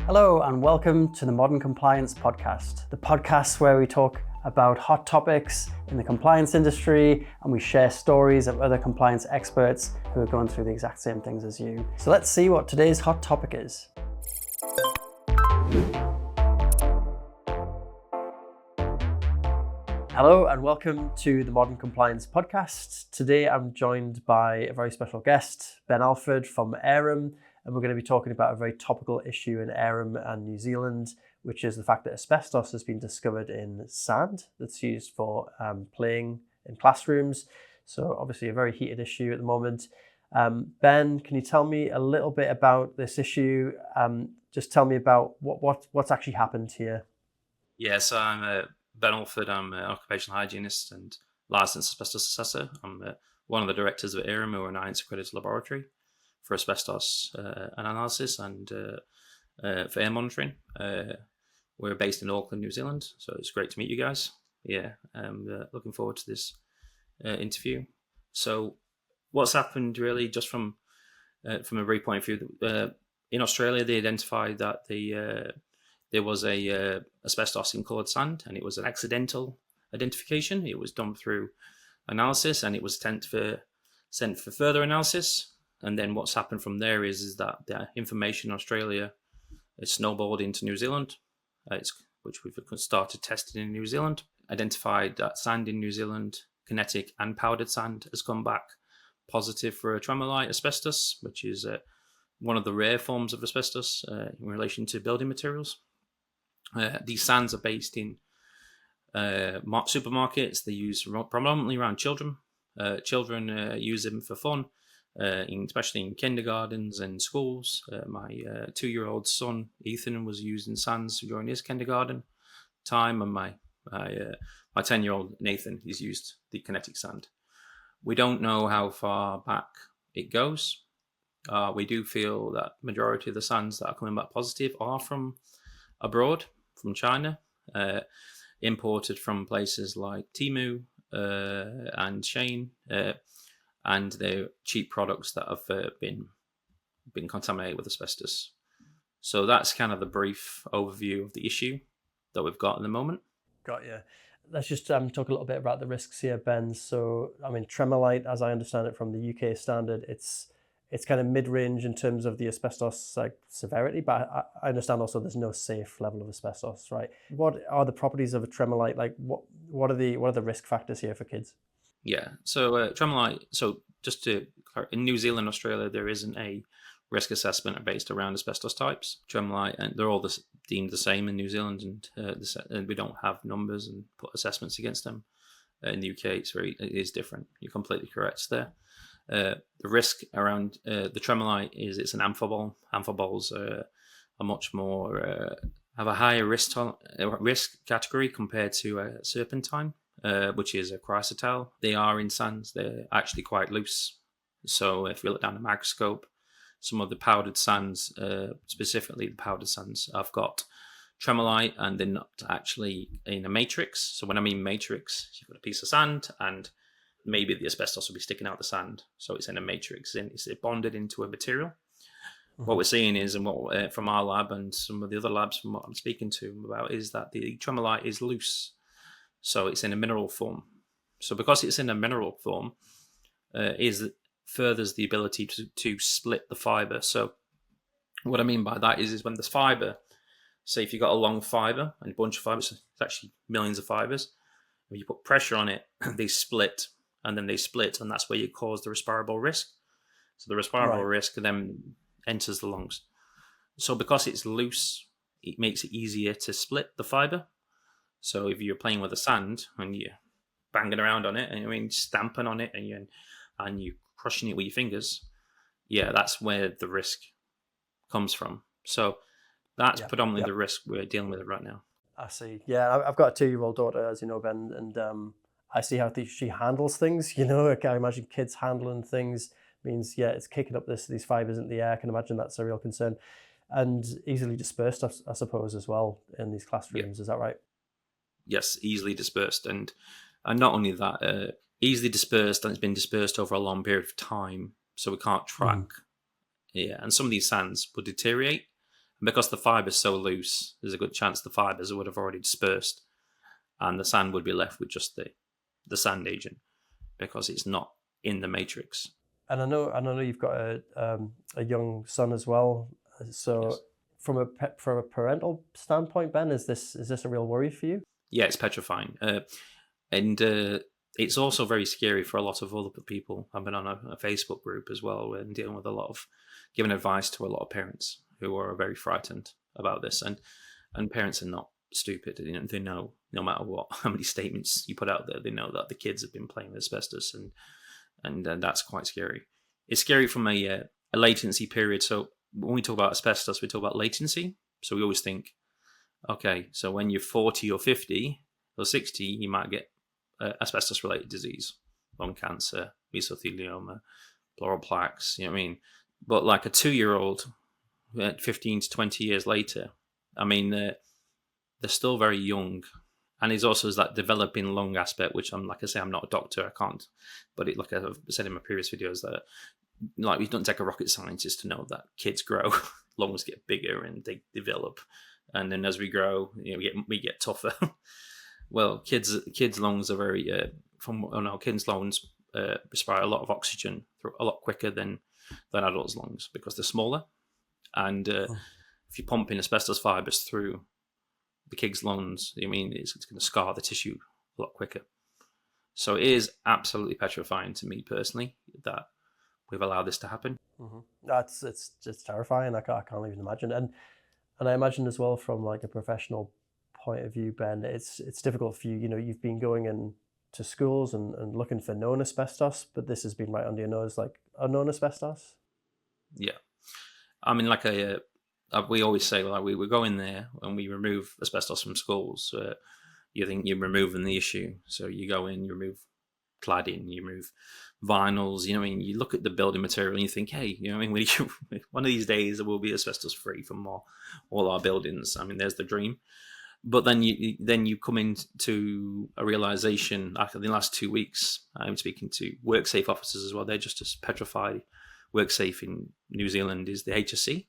Hello and welcome to the Modern Compliance Podcast, the podcast where we talk about hot topics in the compliance industry and we share stories of other compliance experts who are going through the exact same things as you. So let's see what today's hot topic is. Hello and welcome to the Modern Compliance Podcast. Today I'm joined by a very special guest, Ben Alford from Arum. And we're going to be talking about a very topical issue in Arum and New Zealand, which is the fact that asbestos has been discovered in sand that's used for playing in classrooms. So obviously a very heated issue at the moment. Ben, can you tell me a little bit about this issue? Just tell me about what's actually happened here. Yeah, so I'm Ben Alford. I'm an occupational hygienist and licensed asbestos assessor. I'm one of the directors of Arum, who are an IANS accredited laboratory for asbestos analysis and for air monitoring. We're based in Auckland, New Zealand, so it's great to meet you guys. Yeah, I'm looking forward to this interview. So what's happened really, just from a very point of view, in Australia they identified that there was a asbestos in coloured sand, and it was an accidental identification. It was done through analysis, and it was sent for further analysis. And then what's happened from there is that the information in Australia is snowballed into New Zealand, which we've started testing in New Zealand. Identified that sand in New Zealand, kinetic and powdered sand, has come back positive for a Tremolite asbestos, which is one of the rare forms of asbestos in relation to building materials. These sands are based in supermarkets. They use predominantly around children. Children use them for fun. Especially in kindergartens and schools. My 2-year-old son Ethan was using sands during his kindergarten time, and my 10-year-old Nathan has used the kinetic sand. We don't know how far back it goes. We do feel that majority of the sands that are coming back positive are from abroad, from China, imported from places like Temu and Shein. And they're cheap products that have been contaminated with asbestos. So that's kind of the brief overview of the issue that we've got at the moment. Got you. Let's just talk a little bit about the risks here, Ben. So, I mean, Tremolite, as I understand it from the UK standard, it's kind of mid-range in terms of the asbestos severity, but I understand also there's no safe level of asbestos, right? What are the properties of a Tremolite? Like, what are the risk factors here for kids? Yeah, so Tremolite, so just to clarify, in New Zealand, Australia, there isn't a risk assessment based around asbestos types. Tremolite, and they're all deemed the same in New Zealand, and we don't have numbers and put assessments against them. In the UK, it is different. You're completely correct there. The risk around the Tremolite is it's an amphibole. Amphiboles are much more, have a higher risk category compared to a serpentine. Which is a chrysotile. They are in sands. They're actually quite loose. So if you look down the microscope, some of the powdered sands, specifically the powdered sands, have got Tremolite, and they're not actually in a matrix. So when I mean matrix, you've got a piece of sand and maybe the asbestos will be sticking out the sand. So it's in a matrix, and it's bonded into a material. Mm-hmm. What we're seeing is, and what from our lab and some of the other labs from what I'm speaking to them about, is that the Tremolite is loose. So it's in a mineral form. So because it's in a mineral form, furthers the ability to split the fiber. So what I mean by that is when this fiber, say if you've got a long fiber and a bunch of fibers, it's actually millions of fibers. If you put pressure on it, they split, and then they split, and that's where you cause the respirable risk. So the respirable risk then enters the lungs. So because it's loose, it makes it easier to split the fiber. So if you're playing with the sand and you're banging around on it, and stamping on it, and you're crushing it with your fingers, yeah, that's where the risk comes from. So that's predominantly the risk we're dealing with right now. I see. Yeah, I've got a 2-year-old daughter, as you know, Ben, and I see how she handles things. You know, I can imagine kids handling things means, it's kicking up these fibers into the air. I can imagine that's a real concern, and easily dispersed, I suppose, as well in these classrooms. Is that right? Yes, easily dispersed, and not only that, easily dispersed, and it's been dispersed over a long period of time, so we can't track. Yeah, and some of these sands will deteriorate because the fiber's so loose, there's a good chance the fibers would have already dispersed, and the sand would be left with just the sand agent because it's not in the matrix. And I know you've got a young son as well. So Yes. from a parental standpoint, Ben, is this a real worry for you? Yeah, it's petrifying, and it's also very scary for a lot of other people. I've been on a Facebook group as well and dealing with a lot of giving advice to a lot of parents who are very frightened about this, and parents are not stupid. You know, they know no matter what, how many statements you put out there, they know that the kids have been playing with asbestos, and that's quite scary. It's scary from a latency period. So when we talk about asbestos, we talk about latency. So we always think, okay, so when you're 40 or 50 or 60, you might get asbestos-related disease, lung cancer, mesothelioma, pleural plaques, you know what I mean? But like a 2-year-old, 15 to 20 years later, I mean, they're still very young. And it's also that developing lung aspect, which like I say, I'm not a doctor, I can't. But like I've said in my previous videos, that like it doesn't take a rocket scientist to know that kids grow, lungs get bigger and they develop. And then as we grow, you know, we get tougher. Well, kids' lungs are very kids' lungs respire a lot of oxygen a lot quicker than adults' lungs because they're smaller. And if you're pumping asbestos fibers through the kid's lungs, I mean, it's going to scar the tissue a lot quicker. So it is absolutely petrifying to me personally that we've allowed this to happen. Mm-hmm. It's terrifying. I can't even imagine. And I imagine as well from like a professional point of view, Ben, it's difficult for you. You know, you've been going in to schools and looking for known asbestos, but this has been right under your nose, like unknown asbestos. Yeah, I mean, like we always say, like we go in there and we remove asbestos from schools. You think you're removing the issue, so you go in, you remove cladding, you remove vinyls. You know, I mean, you look at the building material and you think, hey, you know, I mean, one of these days it will be asbestos free from all our buildings. I mean, there's the dream. But then you come into a realization after the last 2 weeks. I'm speaking to WorkSafe officers as well. They're just as petrified. WorkSafe in New Zealand is the HSC,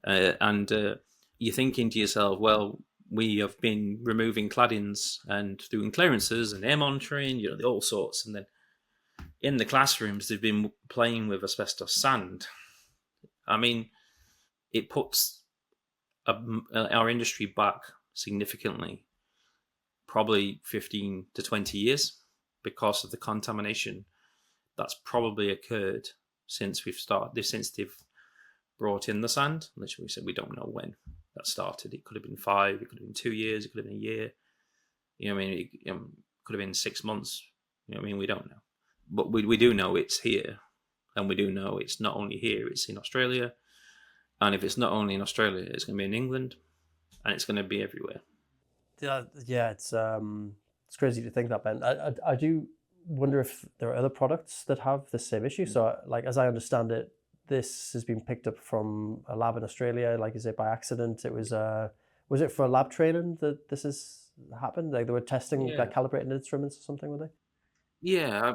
and you're thinking to yourself, well, we have been removing claddings and doing clearances and air monitoring, you know, all sorts, and then in the classrooms they've been playing with asbestos sand. I mean, it puts our industry back significantly, probably 15 to 20 years, because of the contamination that's probably occurred since they've brought in the sand. Literally, we said we don't know when that started. It could have been 5, it could have been 2 years, it could have been a year. You know what I mean? It could have been 6 months. You know what I mean? We don't know. But we do know it's here. And we do know it's not only here, it's in Australia. And if it's not only in Australia, it's going to be in England. And it's going to be everywhere. Yeah, it's crazy to think that, Ben. I do wonder if there are other products that have the same issue. So, like, as I understand it, this has been picked up from a lab in Australia. Like, is it by accident? It was it for lab training that this has happened? Like, they were testing, like, calibrating instruments or something, were they? Yeah,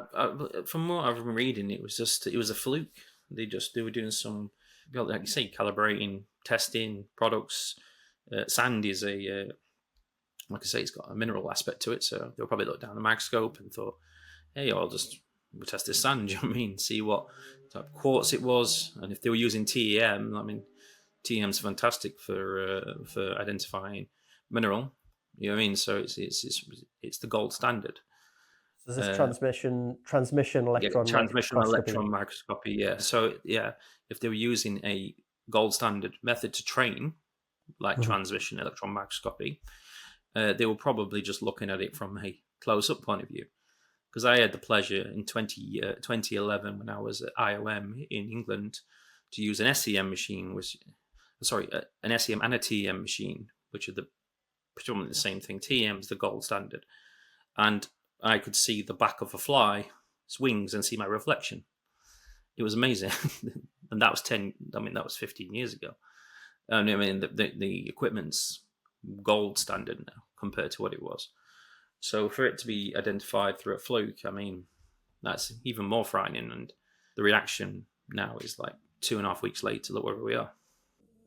from what I've been reading, it was a fluke. They were doing some, like you say, calibrating, testing products. Sand is like I say, it's got a mineral aspect to it, so they'll probably look down the microscope and thought, hey, we'll test this sand, do you know what I mean? See what type of quartz it was, and if they were using TEM, I mean, TEM's fantastic for identifying mineral, you know what I mean? So it's the gold standard. So this transmission electron Transmission microscopy. electron microscopy, yeah. So yeah, if they were using a gold standard method to train, like transmission electron microscopy, they were probably just looking at it from a close-up point of view. Because I had the pleasure in 2011 when I was at IOM in England to use an SEM machine, an SEM and a TEM machine, which are predominantly the same thing. TEM is the gold standard. And I could see the back of a fly's wings and see my reflection. It was amazing. And that was 15 years ago. And I mean, the equipment's gold standard now compared to what it was. So for it to be identified through a fluke, I mean, that's even more frightening. And the reaction now is like 2.5 weeks later, look where we are.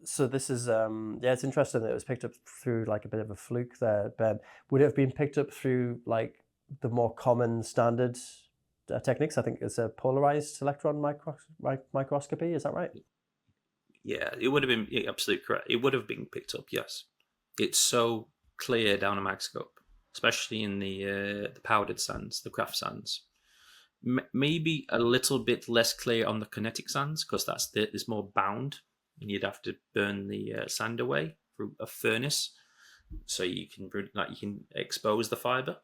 So this is it's interesting that it was picked up through like a bit of a fluke there, Ben. Would it have been picked up through like the more common standard techniques? I think it's a polarized electron microscopy. Is that right? Yeah, it would have been absolutely correct. It would have been picked up. Yes, it's so clear down a microscope, especially in the powdered sands, the craft sands. Maybe a little bit less clear on the kinetic sands because it's more bound, and you'd have to burn the sand away through a furnace, so you can expose the fiber.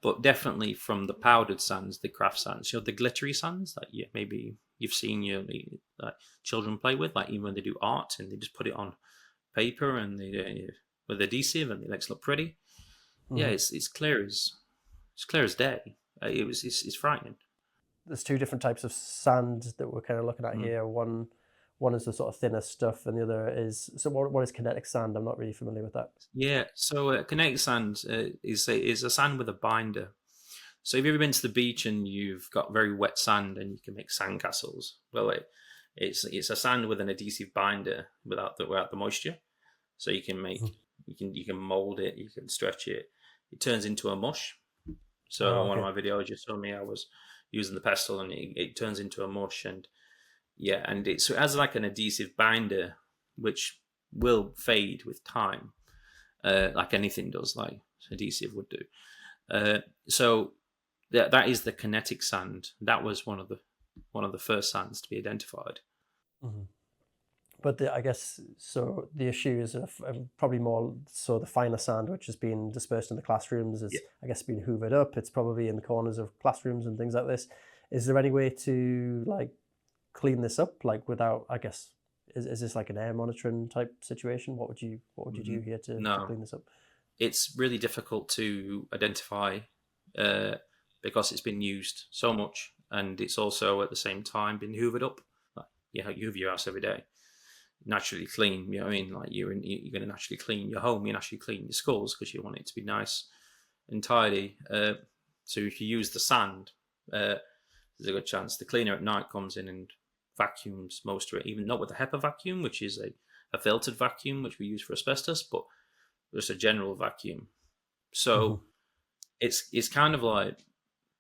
But definitely from the powdered sands, the craft sands, the glittery sands that maybe you've seen like children play with, like even when they do art and they just put it on paper and they with adhesive and it makes it look pretty. Mm-hmm. Yeah, it's clear as day. It's frightening. There's two different types of sand that we're kind of looking at here. One is the sort of thinner stuff, and the other is what is kinetic sand? I'm not really familiar with that. Yeah, so kinetic sand is a sand with a binder. So have you ever been to the beach and you've got very wet sand and you can make sand castles? Well, it's a sand with an adhesive binder without the moisture. So you can make you can mold it, you can stretch it. It turns into a mush. So one of my videos you saw me, I was using the pestle and it turns into a mush, and it has like an adhesive binder which will fade with time, like anything does, like adhesive would do. So that is the kinetic sand. That was one of the first sands to be identified. Mm-hmm. But I guess so. The issue is probably more so the finer sand, which has been dispersed in the classrooms, is I guess been hoovered up. It's probably in the corners of classrooms and things like this. Is there any way to like clean this up, like without? I guess is this like an air monitoring type situation? What would you do here to clean this up? It's really difficult to identify because it's been used so much, and it's also at the same time been hoovered up. Like, you hoover your house every day. Naturally clean, you know what I mean? Like you're going to naturally clean your home, you naturally clean your schools because you want it to be nice and tidy. So if you use the sand, there's a good chance the cleaner at night comes in and vacuums most of it, even not with a HEPA vacuum, which is a filtered vacuum, which we use for asbestos, but just a general vacuum. So it's kind of like,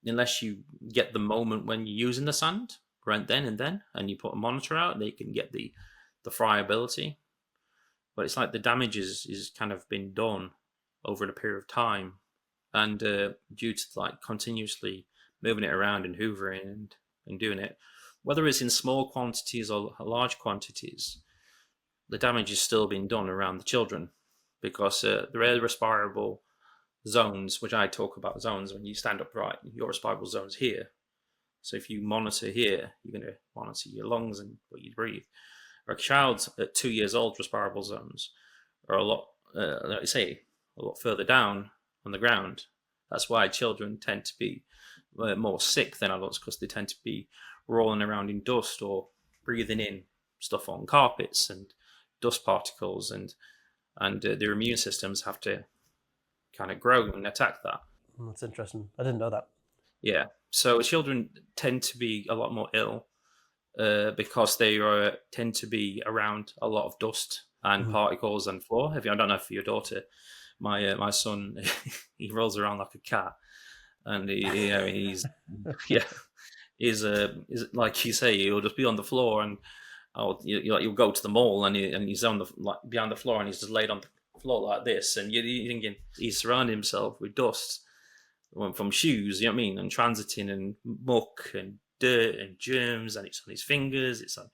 unless you get the moment when you're using the sand, right then and then, and you put a monitor out, they can get the friability, but it's like the damage is kind of been done over a period of time, and due to like continuously moving it around and hoovering and doing it, whether it's in small quantities or large quantities, the damage is still being done around the children, because there are respirable zones, which I talk about zones. When you stand upright, your respirable zone's here. So if you monitor here, you're going to monitor your lungs and what you breathe. A child at 2 years old, respirable zones are a lot, like I say, a lot further down on the ground. That's why children tend to be more sick than adults, because they tend to be rolling around in dust or breathing in stuff on carpets and dust particles, and their immune systems have to kind of grow and attack that. That's interesting. I didn't know that. Yeah. So children tend to be a lot more ill because they tend to be around a lot of dust and particles and floor. I don't know if your daughter, my son, he rolls around like a cat, and he's is like you say, he'll just be on the floor, and you'll go to the mall and he's on behind the floor, and he's just laid on the floor like this, and you're thinking he's surrounding himself with dust from shoes, you know what I mean, and transiting and muck and dirt and germs, and it's on his fingers. It's on.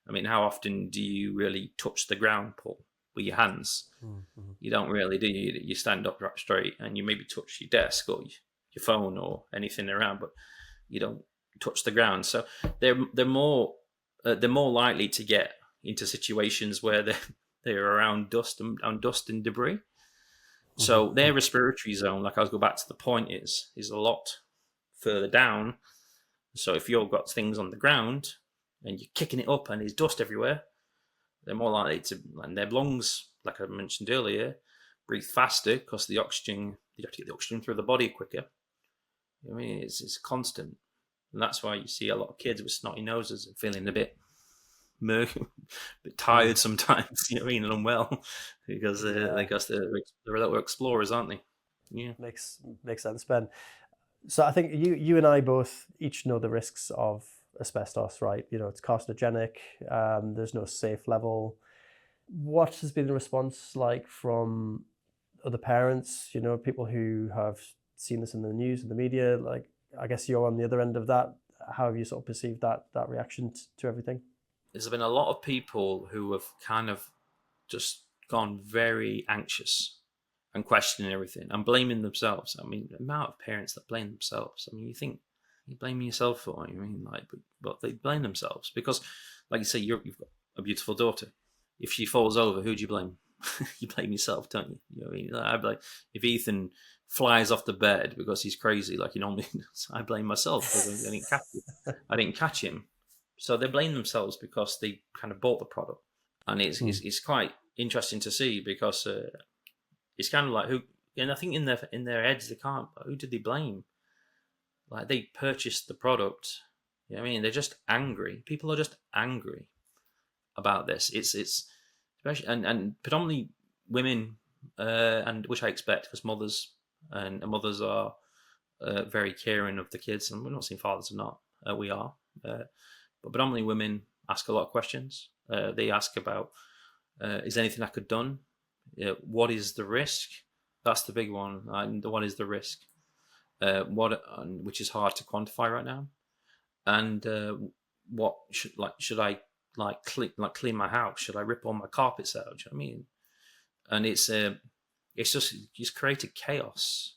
I mean, how often do you really touch the ground, Paul, with your hands? Mm-hmm. You don't really, do you? You stand up right straight, and you maybe touch your desk or your phone or anything around, but you don't touch the ground. So they're more likely to get into situations where they're around dust and debris. So their respiratory zone, like I'll go back to the point, is a lot further down. So if you've got things on the ground and you're kicking it up and there's dust everywhere, they're more likely to, and their lungs, like I mentioned earlier, breathe faster because you have to get the oxygen through the body quicker. I mean, it's constant. And that's why you see a lot of kids with snotty noses and feeling a bit bit tired sometimes, you know what I mean, and unwell because Yeah, I guess they're little explorers, aren't they? Yeah. makes sense, Ben. So I think you and I both each know the risks of asbestos, right? You know, it's carcinogenic. There's no safe level. What has been the response like from other parents? You know, people who have seen this in the news and the media. Like, I guess you're on the other end of that. How have you sort of perceived that reaction to everything? There's been a lot of people who have kind of just gone very anxious and questioning everything and blaming themselves. I mean, the amount of parents that blame themselves. I mean, you think you're blaming yourself for it. I mean, like, but they blame themselves because, like you say, you've got a beautiful daughter. If she falls over, who do you blame? You blame yourself, don't you? You know what I mean? I'd be like, if Ethan flies off the bed because he's crazy, like he normally does, I blame myself because I didn't catch him. I didn't catch him. So they blame themselves because they kind of bought the product, and it's quite interesting to see because it's kind of like who, and I think in their heads they can't. Who did they blame? Like they purchased the product. You know what I mean? They're just angry. People are just angry about this. It's especially and predominantly women, and which I expect because mothers are very caring of the kids, and we're not saying fathers are not. We are, but predominantly women ask a lot of questions. They ask about is anything I could done? What is the risk? That's the big one. And what is the risk? Which is hard to quantify right now. And what should I clean my house? Should I rip all my carpets out? Do you know what I mean? And it's created chaos.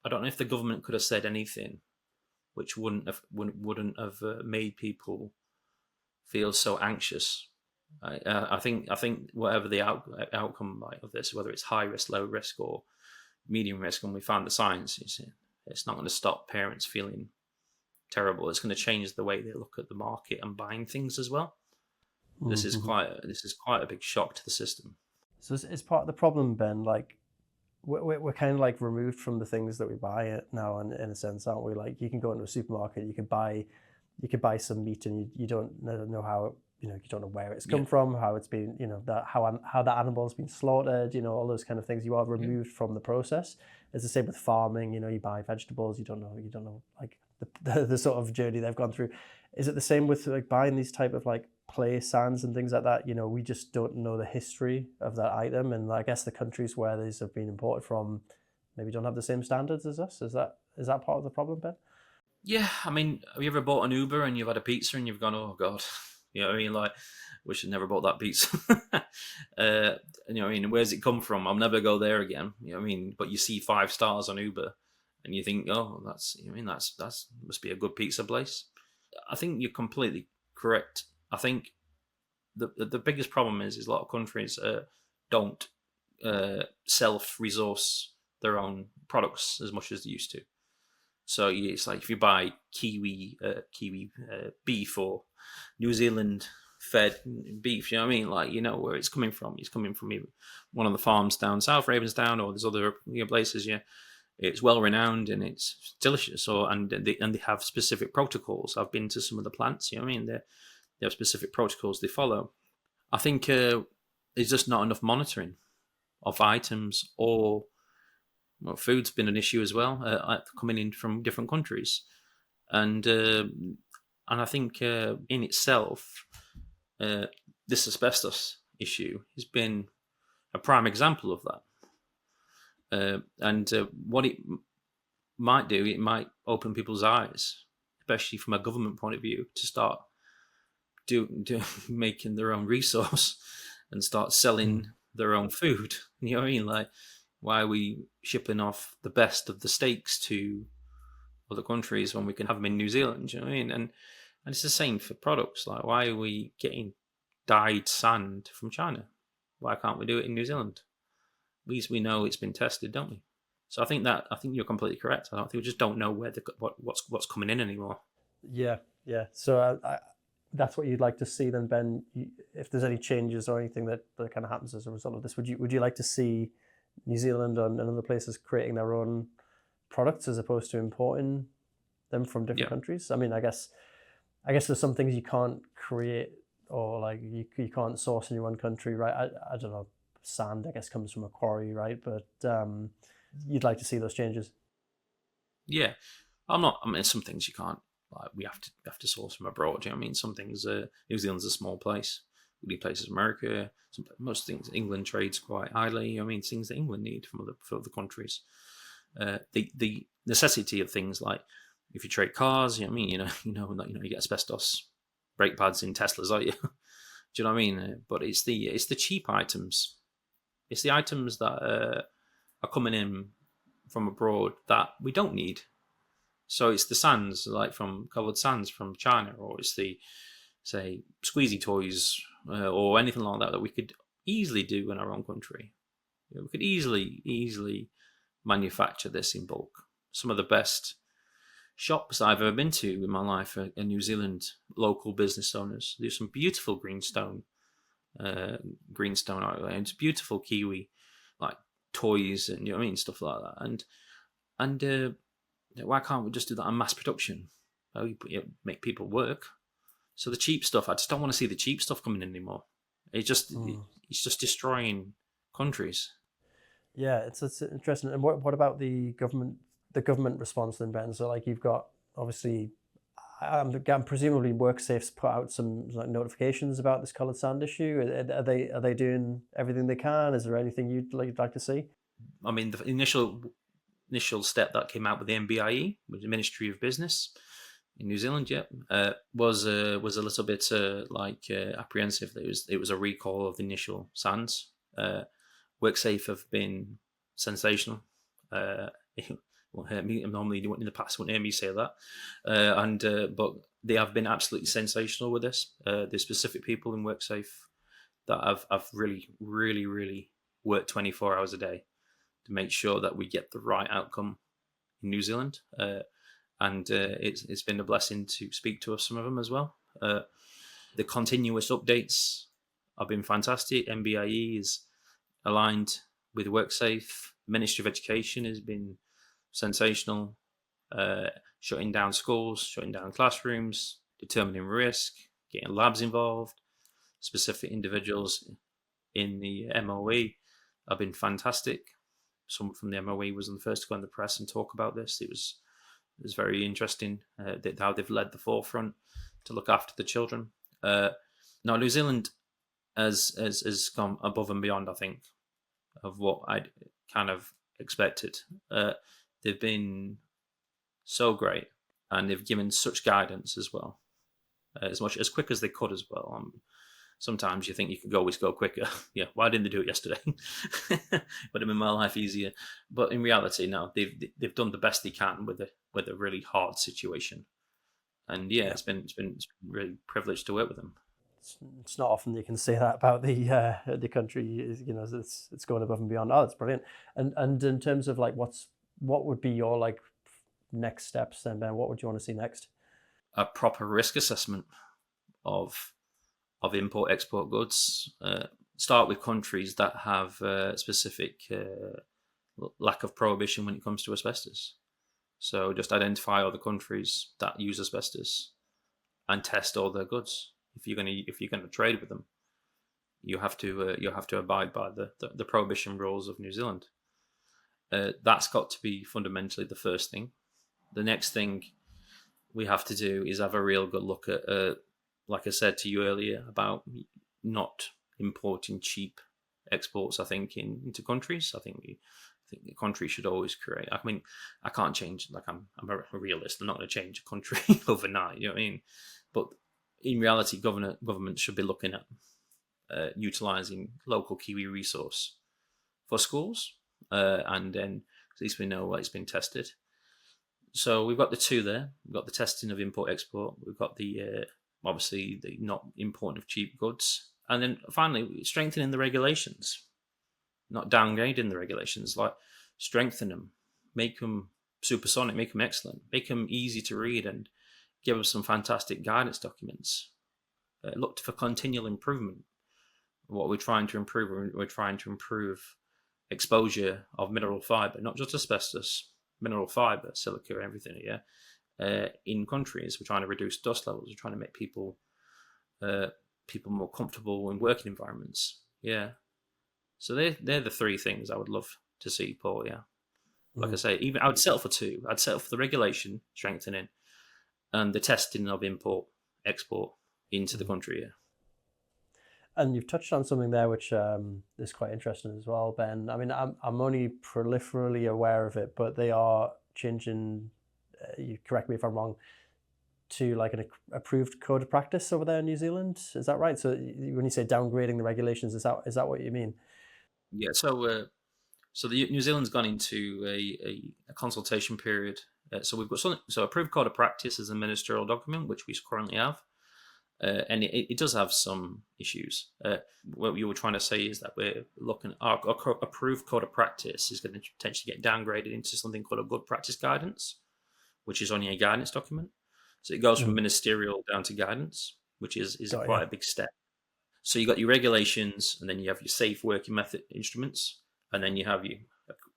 I don't know if the government could have said anything which wouldn't have made people feel so anxious. I think whatever the outcome of this, whether it's high risk, low risk, or medium risk, when we find the science, it's not going to stop parents feeling terrible. It's going to change the way they look at the market and buying things as well. This is quite a big shock to the system. So it's part of the problem, Ben. Like we're kind of like removed from the things that we buy it now, in a sense, aren't we? Like you can go into a supermarket, you could buy some meat, and you don't know how you don't know where it's come from, how it's been, how that animal's been slaughtered, all those kind of things. You are removed from the process. It's the same with farming. You buy vegetables, you don't know like the sort of journey they've gone through. Is it the same with like buying these type of like play sands and things like that? We just don't know the history of that item, and I guess the countries where these have been imported from maybe don't have the same standards as us. Is that part of the problem, Ben? Yeah, I mean, have you ever bought an Uber and you've had a pizza and you've gone, oh God, you know what I mean? Like, wish I'd never bought that pizza. You know what I mean? Where's it come from? I'll never go there again. You know what I mean? But you see 5 stars on Uber and you think, oh, that's must be a good pizza place. I think you're completely correct. I think the biggest problem is a lot of countries don't self-resource their own products as much as they used to. So it's like if you buy Kiwi beef or New Zealand fed beef, you know what I mean? Like where it's coming from. It's coming from one of the farms down south, Ravensdown, or there's other places. Yeah, it's well renowned and it's delicious. And they have specific protocols. I've been to some of the plants. You know what I mean? They have specific protocols they follow. I think there's just not enough monitoring of items or. Well, food's been an issue as well, coming in from different countries, and I think in itself, this asbestos issue has been a prime example of that. And what it might do, it might open people's eyes, especially from a government point of view, to start making their own resource and start selling their own food. You know what I mean? Like, why are we shipping off the best of the steaks to other countries when we can have them in New Zealand? You know what I mean? And it's the same for products. Like, why are we getting dyed sand from China? Why can't we do it in New Zealand? At least we know it's been tested, don't we? So I think you're completely correct. I think we just don't know where what's coming in anymore. Yeah. So that's what you'd like to see then, Ben. If there's any changes or anything that kind of happens as a result of this, would you like to see New Zealand and other places creating their own products as opposed to importing them from different countries? I mean, I guess there's some things you can't create or like you can't source in your own country, right? I don't know. Sand, I guess, comes from a quarry, right? But you'd like to see those changes. Yeah, I'm not. I mean, some things you can't. Like we have to source from abroad. You know what I mean? Some things. New Zealand's a small place. We need places America. Most things England trades quite highly. I mean, things that England need from other countries. The necessity of things like if you trade cars, you know what I mean. You get asbestos brake pads in Teslas, are you? Do you know what I mean? But it's the cheap items. It's the items that are coming in from abroad that we don't need. So it's the sands, like from coloured sands from China, or it's the, say, squeezy toys or anything like that we could easily do in our own country. We could easily manufacture this in bulk. Some of the best shops I've ever been to in my life are New Zealand local business owners. There's some beautiful greenstone islands, beautiful kiwi like toys and you know what I mean, stuff like that. And why can't we just do that in mass production? Make people work. So the cheap stuff, I just don't want to see the cheap stuff coming in anymore. It's just destroying countries. Yeah, it's interesting. And what about the government response then, Ben? So like you've got obviously, I'm presumably WorkSafe's put out some like notifications about this coloured sand issue. Are they doing everything they can? Is there anything you'd like to see? I mean, the initial step that came out with the MBIE, with the Ministry of Business in New Zealand, was a little bit apprehensive. It was a recall of the initial sands. WorkSafe have been sensational. It won't hurt me. Normally, in the past, wouldn't hear me say that. But they have been absolutely sensational with this. The specific people in WorkSafe that have really, really, really worked 24 hours a day to make sure that we get the right outcome in New Zealand. It's been a blessing to speak to some of them as well. The continuous updates have been fantastic. MBIE is aligned with WorkSafe. Ministry of Education has been sensational. Shutting down schools, shutting down classrooms, determining risk, getting labs involved. Specific individuals in the MOE have been fantastic. Someone from the MOE was the first to go in the press and talk about this. It was very interesting how they've led the forefront to look after the children. Now, New Zealand has gone above and beyond, I think, of what I'd kind of expected. They've been so great, and they've given such guidance as well, as quick as they could as well. Sometimes you think you could always go quicker. Yeah, why didn't they do it yesterday? Would have made my life easier. But in reality, no, they've done the best they can with a really hard situation. And yeah, it's been really privileged to work with them. It's not often you can say that about the country. You know, it's going above and beyond. Oh, it's brilliant. And in terms of like what would be your like next steps then, Ben? What would you want to see next? A proper risk assessment of import-export goods. Start with countries that have specific lack of prohibition when it comes to asbestos. So just identify all the countries that use asbestos and test all their goods. If you're gonna trade with them, you have to abide by the prohibition rules of New Zealand. That's got to be fundamentally the first thing. The next thing we have to do is have a real good look at. Like I said to you earlier about not importing cheap exports, I think into countries. I think the country should always create. I mean, I can't change. Like I'm a realist. I'm not going to change a country overnight. You know what I mean? But in reality, government should be looking at utilizing local Kiwi resource for schools, and then at least we know it's been tested. So we've got the two there. We've got the testing of import-export. We've got the obviously the not importing of cheap goods. And then finally, strengthening the regulations, not downgrading the regulations, like strengthen them, make them supersonic, make them excellent, make them easy to read and give us some fantastic guidance documents. Look for continual improvement. What we're trying to improve, we're trying to improve exposure of mineral fibre, not just asbestos, mineral fibre, silica, everything, in countries. We're trying to reduce dust levels. We're trying to make people people more comfortable in working environments. Yeah. So they're the three things I would love to see, Paul. Yeah. Like I say, even I would settle for two. I'd settle for the regulation strengthening and the testing of import, export into the country. Yeah. And you've touched on something there which is quite interesting as well, Ben. I mean, I'm only peripherally aware of it, but they are changing, you correct me if I'm wrong, to like an approved code of practice over there in New Zealand. Is that right? So when you say downgrading the regulations, is that what you mean? Yeah. So the New Zealand's gone into a consultation period. So we've got something. So approved code of practice is a ministerial document which we currently have. And it does have some issues. What you were trying to say is that we're looking our approved code of practice is going to potentially get downgraded into something called a good practice guidance, which is only a guidance document. So it goes from ministerial down to guidance, which is quite a big step. So you got your regulations, and then you have your safe working method instruments, and then you have your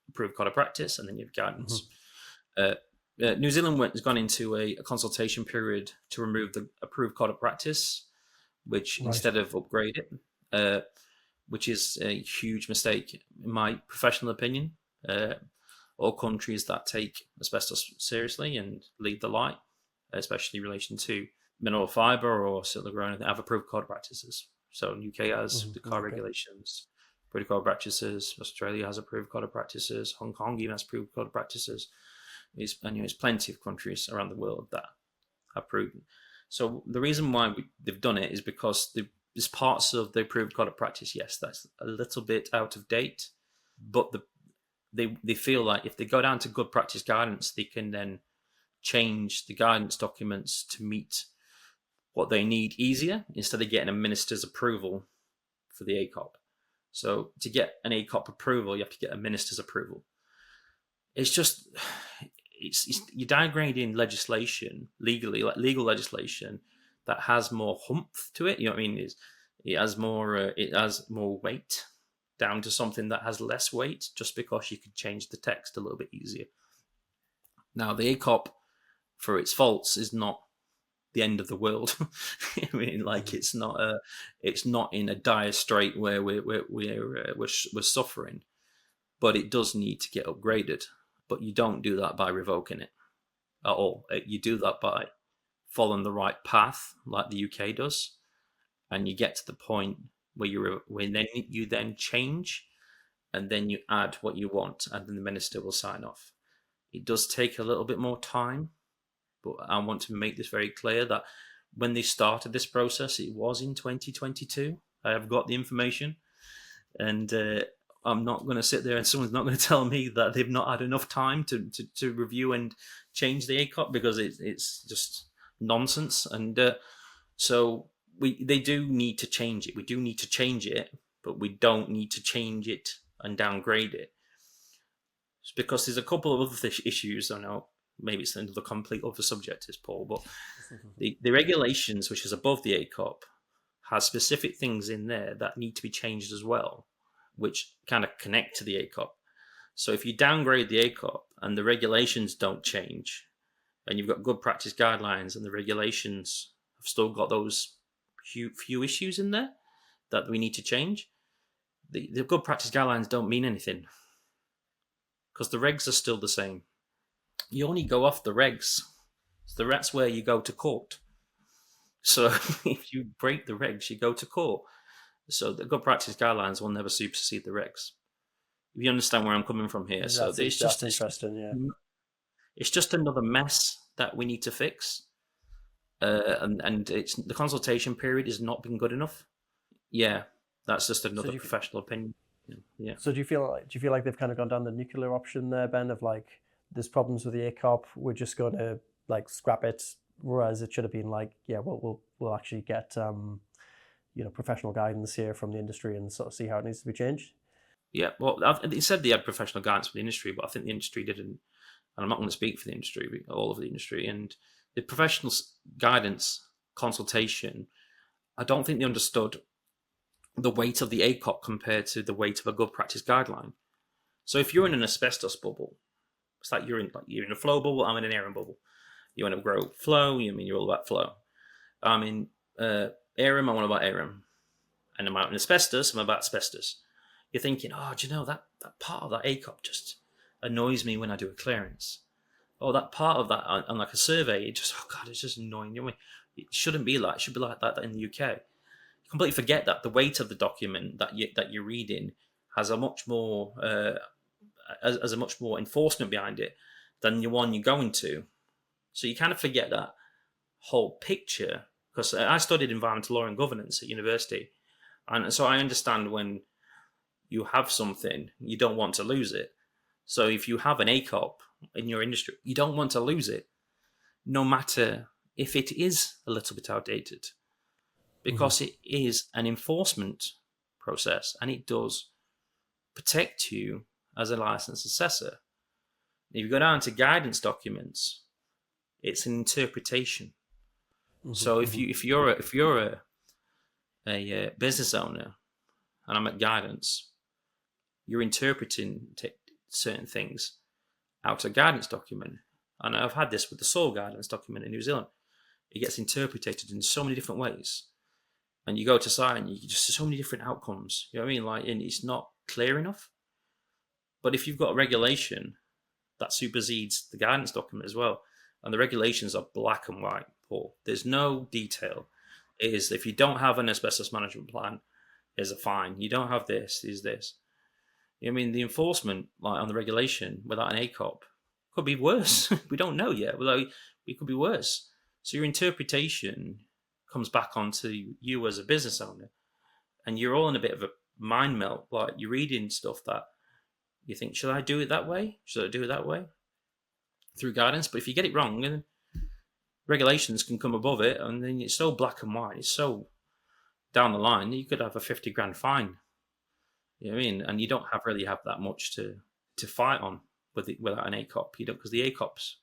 approved code of practice, and then you have guidance. New Zealand has gone into a consultation period to remove the approved code of practice, which instead of upgrade it, which is a huge mistake in my professional opinion. All countries that take asbestos seriously and lead the light, especially in relation to mineral fibre or silicone, have approved code of practices. So UK has the car regulations, approved code of practices. Australia has approved code of practices. Hong Kong even has approved code of practices. There's plenty of countries around the world that have proven. So the reason why they've done it is because there's parts of the approved code of practice, yes, that's a little bit out of date, but they feel like if they go down to good practice guidance, they can then change the guidance documents to meet what they need easier instead of getting a minister's approval for the ACOP. So to get an ACOP approval, you have to get a minister's approval. It's just you're downgrading legislation legally, like legal legislation that has more humph to it. You know what I mean? It has more weight down to something that has less weight just because you could change the text a little bit easier. Now the ACOP, for its faults, is not the end of the world. I mean, like it's not in a dire strait where we're suffering, but it does need to get upgraded. But you don't do that by revoking it at all. You do that by following the right path, like the UK does, and you get to the point where you then change, and then you add what you want, and then the minister will sign off. It does take a little bit more time, but I want to make this very clear that when they started this process, it was in 2022. I have got the information, and I'm not going to sit there and someone's not going to tell me that they've not had enough time to review and change the ACOP, because it's just nonsense. And so they do need to change it. We do need to change it, but we don't need to change it and downgrade it. It's because there's a couple of other issues. I know maybe it's another complete other subject, is Paul, but the regulations, which is above the ACOP, has specific things in there that need to be changed as well, which kind of connect to the ACOP. So if you downgrade the ACOP and the regulations don't change, and you've got good practice guidelines and the regulations have still got those few issues in there that we need to change, the good practice guidelines don't mean anything because the regs are still the same. You only go off the regs. So that's where you go to court. So if you break the regs, you go to court. So the good practice guidelines will never supersede the regs. If you understand where I'm coming from here. So it's just interesting, yeah. It's just another mess that we need to fix. And it's the consultation period has not been good enough. Yeah, that's just another professional opinion. Yeah. So do you feel like they've kind of gone down the nuclear option there, Ben, of like there's problems with the ACOP, we're just going to like scrap it, whereas it should have been like, yeah, we'll actually get professional guidance here from the industry and sort of see how it needs to be changed? Yeah, well, they said they had professional guidance for the industry, but I think the industry didn't, and I'm not going to speak for the industry, all of the industry, and the professional guidance consultation, I don't think they understood the weight of the ACOP compared to the weight of a good practice guideline. So if you're in an asbestos bubble, it's like you're in a flow bubble, I'm in an air bubble. You want to grow flow, you're all about flow. I'm in Arum, I'm on about Arum. And I'm out in asbestos, I'm about asbestos. You're thinking, oh, do you know that part of that ACOP just annoys me when I do a clearance? Oh, that part of that on like a survey, it just, oh God, it's just annoying. You know, it shouldn't be like, it should be like that in the UK. You completely forget that the weight of the document that you're reading has a much more as a much more enforcement behind it than the one you're going to. So you kind of forget that whole picture, because I studied environmental law and governance at university, and so I understand when you have something, you don't want to lose it. So if you have an ACOP in your industry, you don't want to lose it, no matter if it is a little bit outdated, because it is an enforcement process and it does protect you as a licensed assessor. If you go down to guidance documents, it's an interpretation. So if you're a business owner and I'm at guidance, you're interpreting certain things out of guidance document. And I've had this with the soil guidance document in New Zealand. It gets interpreted in so many different ways. And you go to site and you just so many different outcomes. You know what I mean? Like, and it's not clear enough. But if you've got a regulation that supersedes the guidance document as well, and the regulations are black and white, Paul, there's no detail. It is, if you don't have an asbestos management plan, there's a fine. You don't have this, is this. I mean, the enforcement, like on the regulation without an ACOP, could be worse. We don't know yet. Like, it could be worse. So your interpretation comes back onto you as a business owner, and you're all in a bit of a mind melt. Like, you're reading stuff that you think, should I do it that way? Should I do it that way? Through guidance. But if you get it wrong, then regulations can come above it, and then it's so black and white. It's so down the line. You could have a 50 grand fine. You know what I mean? And you don't really have that much to fight on without an ACOP. You don't, because the ACOP's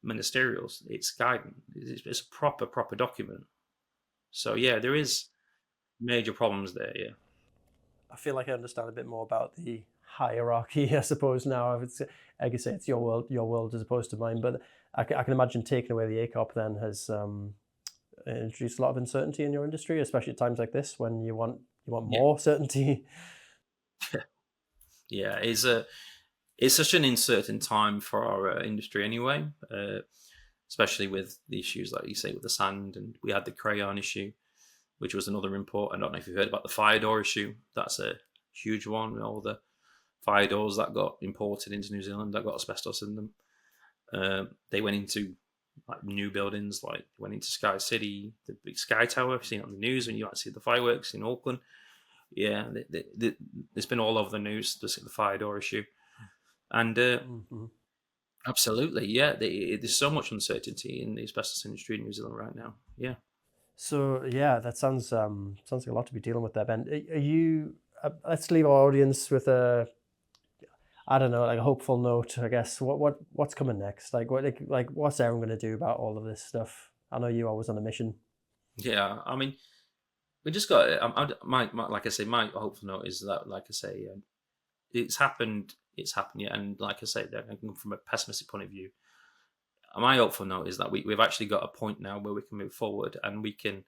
ministerials. It's guidance. It's a proper document. So yeah, there is major problems there. Yeah. I feel like I understand a bit more about the hierarchy, I suppose, now. It's, like I say, it's your world as opposed to mine. But I can imagine taking away the ACOP then has introduced a lot of uncertainty in your industry, especially at times like this when you want more certainty. Yeah, it's such an uncertain time for our industry anyway, especially with the issues like you say with the sand, and we had the crayon issue, which was another import. I don't know if you've heard about the fire door issue. That's a huge one. All the fire doors that got imported into New Zealand that got asbestos in them. They went into like new buildings, like went into Sky City, the big Sky Tower. I've seen it on the news when you might see the fireworks in Auckland. Yeah, it's been all over the news, the fire door issue. And absolutely, yeah, there's so much uncertainty in the asbestos industry in New Zealand right now. Yeah. So yeah, that sounds like a lot to be dealing with there, Ben. Are you? Let's leave our audience with a, I don't know, like a hopeful note, I guess. What's coming next? Like what's Aaron going to do about all of this stuff? I know you always on a mission. Yeah, I mean, we just got my like I say, my hopeful note is that, like I say, it's happened. It's happened yet, and like I say, from a pessimistic point of view, my hopeful note is that we've actually got a point now where we can move forward, and we can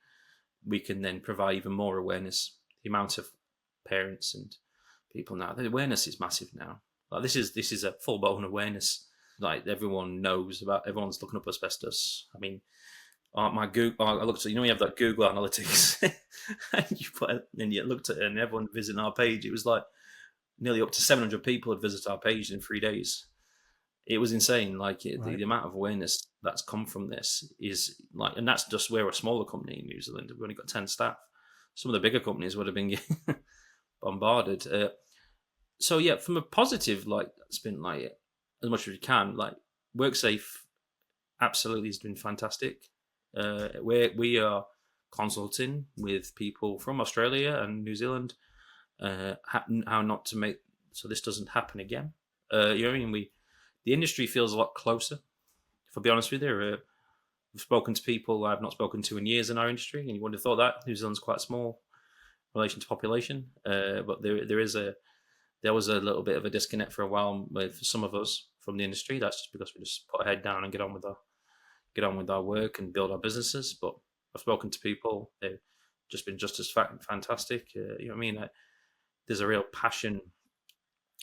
then provide even more awareness. The amount of parents and people now, the awareness is massive now. Like this is a full blown awareness. Like everyone knows about. Everyone's looking up asbestos. I mean, my Google. I looked at, you have that Google Analytics, and you looked at it, and everyone visiting our page. It was like nearly up to 700 people had visited our page in 3 days. It was insane. Like the amount of awareness that's come from this is like, and that's just, we're a smaller company in New Zealand. We've only got 10 staff. Some of the bigger companies would have been bombarded. So yeah, from a positive, like it's been like as much as we can. Like WorkSafe absolutely has been fantastic. We are consulting with people from Australia and New Zealand how not to make so this doesn't happen again. You know what I mean? The industry feels a lot closer. If I'll be honest with you, we've spoken to people I've not spoken to in years in our industry, and you wouldn't have thought that. New Zealand's quite small in relation to population, but there was a little bit of a disconnect for a while with some of us from the industry. That's just because we just put our head down and get on with our work and build our businesses. But I've spoken to people. just been just as fantastic. You know what I mean? There's a real passion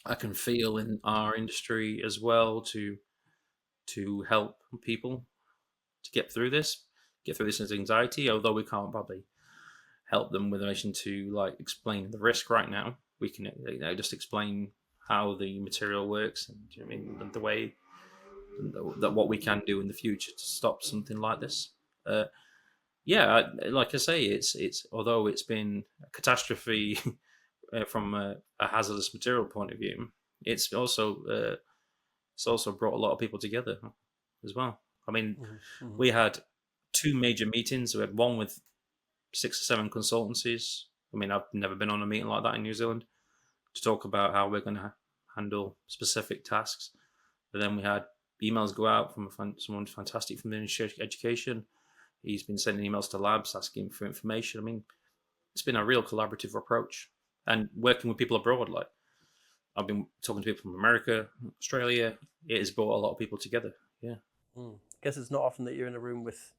I can feel in our industry as well to help people to get through this anxiety. Although we can't probably help them with relation to like explain the risk right now, we can just explain how the material works, and you know what I mean, the way that what we can do in the future to stop something like this. Like I say, it's although it's been a catastrophe from a hazardous material point of view, it's also brought a lot of people together as well. I mean, we had 2 major meetings. We had one with 6 or 7 consultancies. I mean, I've never been on a meeting like that in New Zealand to talk about how we're going to handle specific tasks. But then we had emails go out from someone fantastic from the Ministry of Education. He's been sending emails to labs asking for information. I mean, it's been a real collaborative approach, and working with people abroad. Like I've been talking to people from America, Australia. It has brought a lot of people together. Yeah. I guess it's not often that you're in a room with,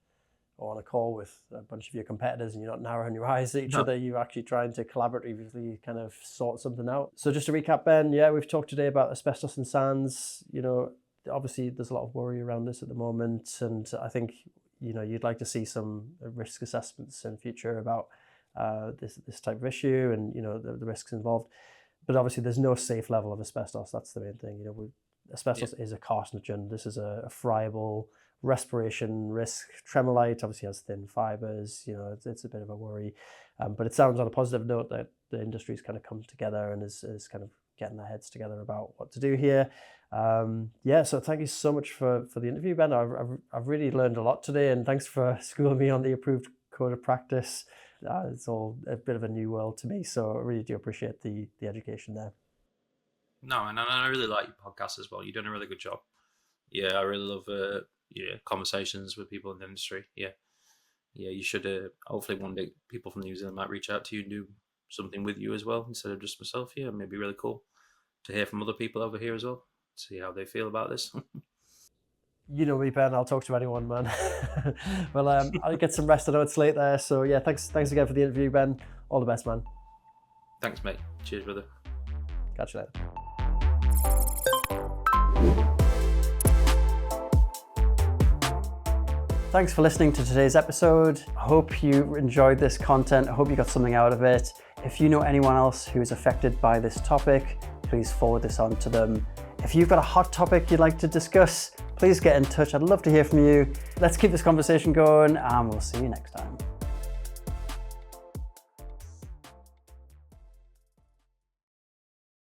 or on a call with a bunch of your competitors and you're not narrowing your eyes at each other, you're actually trying to collaboratively kind of sort something out. So just to recap, Ben, we've talked today about asbestos and sands. Obviously there's a lot of worry around this at the moment, and I think, you'd like to see some risk assessments in future about this type of issue and, the risks involved. But obviously there's no safe level of asbestos. That's the main thing. Asbestos is a carcinogen. This is a friable respiration risk. Tremolite obviously has thin fibers. It's a bit of a worry, but it sounds on a positive note that the industry's kind of come together and is kind of getting their heads together about what to do here. So thank you so much for the interview, Ben. I've really learned a lot today, and thanks for schooling me on the approved code of practice. It's all a bit of a new world to me, so I really do appreciate the education there. No, and I really like your podcast as well. You're doing a really good job. Yeah, I really love conversations with people in the industry. Yeah, you should hopefully one day people from New Zealand might reach out to you and do something with you as well instead of just myself. Yeah, maybe really cool to hear from other people over here as well, see how they feel about this. You know me, Ben, I'll talk to anyone, man. Well, I'll get some rest. I know it's late there, so yeah, thanks again for the interview, Ben. All the best, man. Thanks, mate. Cheers, brother. Catch you later. Thanks for listening to today's episode. I hope you enjoyed this content. I hope you got something out of it. If you know anyone else who is affected by this topic, please forward this on to them. If you've got a hot topic you'd like to discuss, please get in touch. I'd love to hear from you. Let's keep this conversation going, and we'll see you next time.